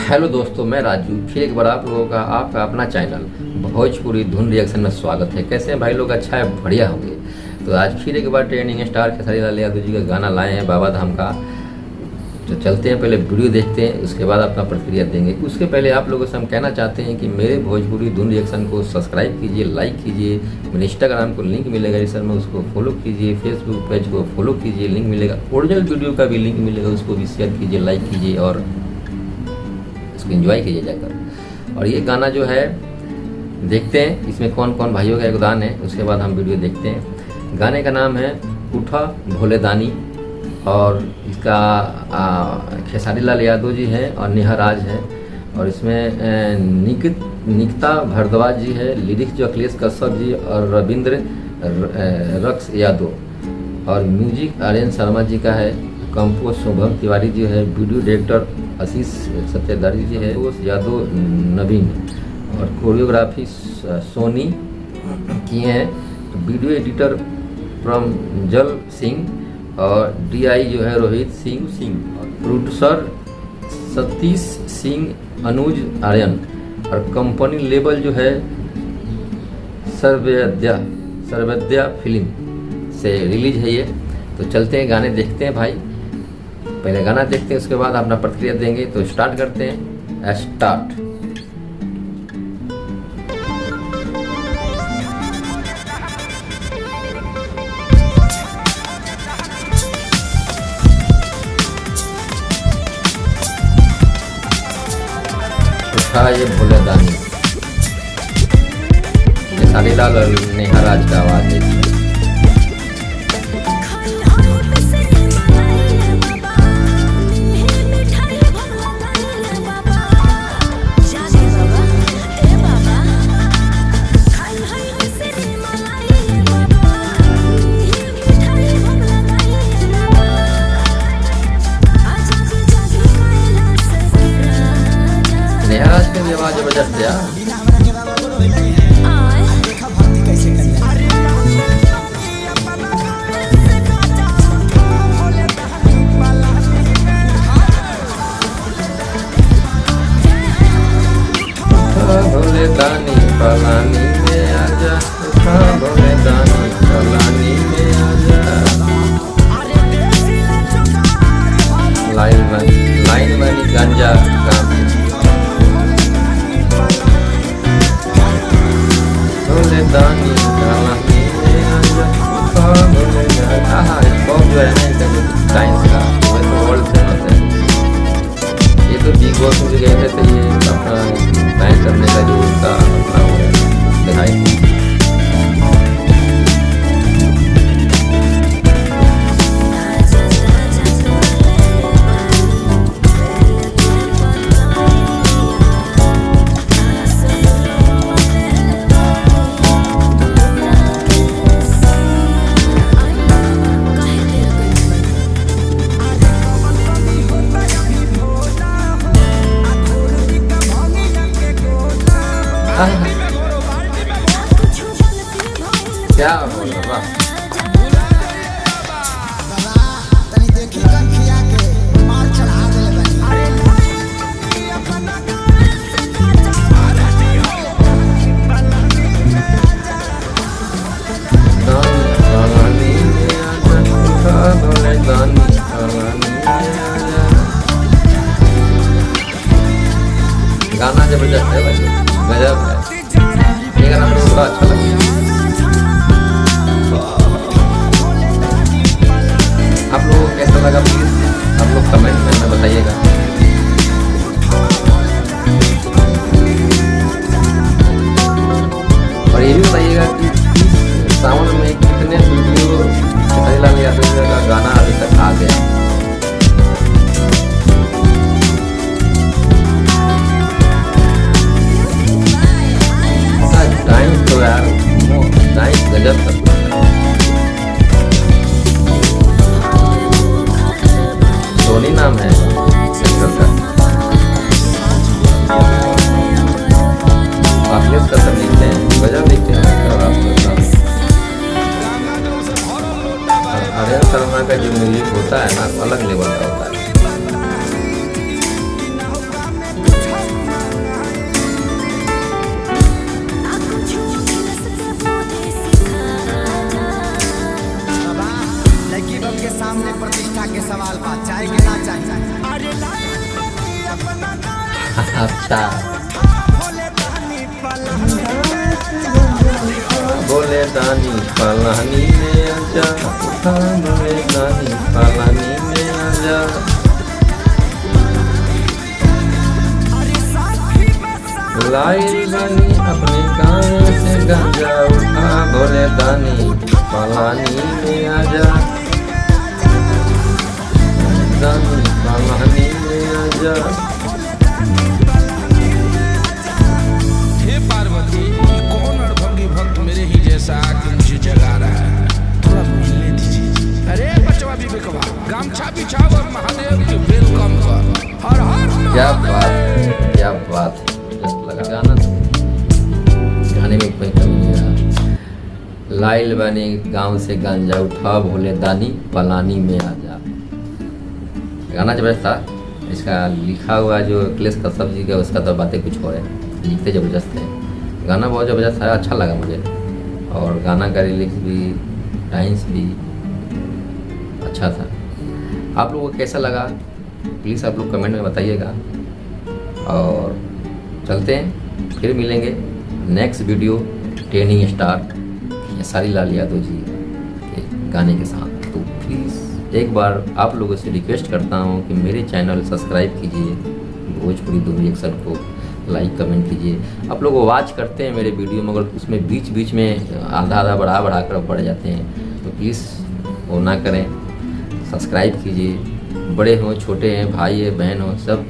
Hello दोस्तों, मैं राजू फिर एक बार आप लोगों का आपका अपना चैनल भोजपुरी धुन रिएक्शन में स्वागत है। कैसे हैं भाई लोग? अच्छा है, बढ़िया होंगे। तो आज फिर एक बार ट्रेंडिंग स्टार खेसारी लाल यादव जी का गाना लाए हैं बाबा धाम का। तो चलते हैं, पहले वीडियो देखते हैं, उसके बाद अपना प्रतिक्रिया देंगे। उसके पहले आप लोगों से हम कहना चाहते हैं कि मेरे भोजपुरी धुन रिएक्शन को सब्सक्राइब कीजिए, लाइक कीजिए। मेरे इंस्टाग्राम को लिंक मिलेगा इस में, उसको फॉलो कीजिए। फेसबुक पेज को फॉलो कीजिए, लिंक मिलेगा। ओरिजिनल वीडियो का भी लिंक मिलेगा, उसको भी शेयर कीजिए, लाइक कीजिए और एंजॉय कीजिए जाकर। और ये गाना जो है देखते हैं इसमें कौन कौन भाइयों का योगदान है, उसके बाद हम वीडियो देखते हैं। गाने का नाम है उठा भोले दानी और इसका खेसारी लाल यादव जी है और नेहा राज है। और इसमें निकिता भारद्वाज जी है, लिरिक्स जो अखिलेश कश्यप जी और रविंद्र रक्स यादव और म्यूजिक आर्यन शर्मा जी का है। कंपोज शुभम तिवारी जी है, वीडियो डायरेक्टर आशीष सत्याधारी जी है, यादव नवीन और कोरियोग्राफी सोनी की है। वीडियो एडिटर प्रमजल सिंह और डीआई जो है रोहित सिंह और प्रोड्यूसर सतीश सिंह अनुज आर्यन और कंपनी लेबल जो है सर्वद्या फिल्म से रिलीज है ये। तो चलते हैं, गाने देखते हैं भाई। पहले गाना देखते हैं, उसके बाद अपना प्रतिक्रिया देंगे। तो स्टार्ट करते हैं। स्टार्ट। उठा ये भोले दानी, खेसारी लाल और नेहा राज का आवाज है। नेहा राज की भी आवाज जबरदस्त है। भोले दानी पलानी में आजा, भोले दानी पलानी में आजा। लाइन वाली गांजा भोले दानी पलानी में आजा, भोले दानी। पॉप जो है ना इनका साइंस का वो तो वर्ल्ड फेमस है। ये तो बिग बॉस में गए थे, तो ये अपना साइंस करने का जो उनका दिखाई। क्या बोल रहा? गाना जबरदस्त है भाई, गजब है। ये गाना मुझे बड़ा अच्छा लगा। आप लोगों को कैसा लगा प्लीज आप लोग कमेंट में बताइएगा। और ये भी बताइएगा कि इस सावन में कितने वीडियो खेसारी लाल यादव का गाना अभी तक आ गया। डांस तो यार डांस गजब करता है। सोनी नाम है। अच्छा बोले दानी पलानी में आजा, बोले दानी पलानी में आजा। लाइल बनी अपने गाँव से गांजा उठा, बोले दानी पलानी में आजा, दानी पलानी में आजा। हे पार्वती, कौन अड़भंगी भक्त मेरे ही जैसा आके मुझे जगा रहा है, थोड़ा मिलने दीजिए। अरे बचवा भी बेकवा, गामछा बिछाओ और महादेव की वेलकम कर। हर हर क्या बात, क्या बात लगा गाना, गाने में कोई कमी नहीं रहा। लाइल बने गांव से गांजा उठा, भोले दानी पलानी में आजा। गाना जबरदस्त था। इसका लिखा हुआ जो अखिलेश कश्यप जी का, उसका तो बातें कुछ और है, लिखते ज़बरदस्त है। गाना बहुत ज़बरदस्त है, अच्छा लगा मुझे। और गाना का लिरिक्स भी, टाइम्स भी अच्छा था। आप लोगों को कैसा लगा प्लीज़ आप लोग कमेंट में बताइएगा। और चलते हैं, फिर मिलेंगे next video training star Khesari Lal Yadav ji के गाने के साथ। तो प्लीज़ एक बार आप लोगों से रिक्वेस्ट करता हूँ कि मेरे चैनल सब्सक्राइब कीजिए, भोजपुरी धूम रिएक्शन को लाइक कमेंट कीजिए। आप लोग वॉच करते हैं मेरे वीडियो, मगर उसमें बीच बीच में आधा आधा बढ़ा कर बढ़ जाते हैं, तो प्लीज़ वो ना करें। सब्सक्राइब कीजिए, बड़े हों छोटे हैं, भाई है बहन हो, सब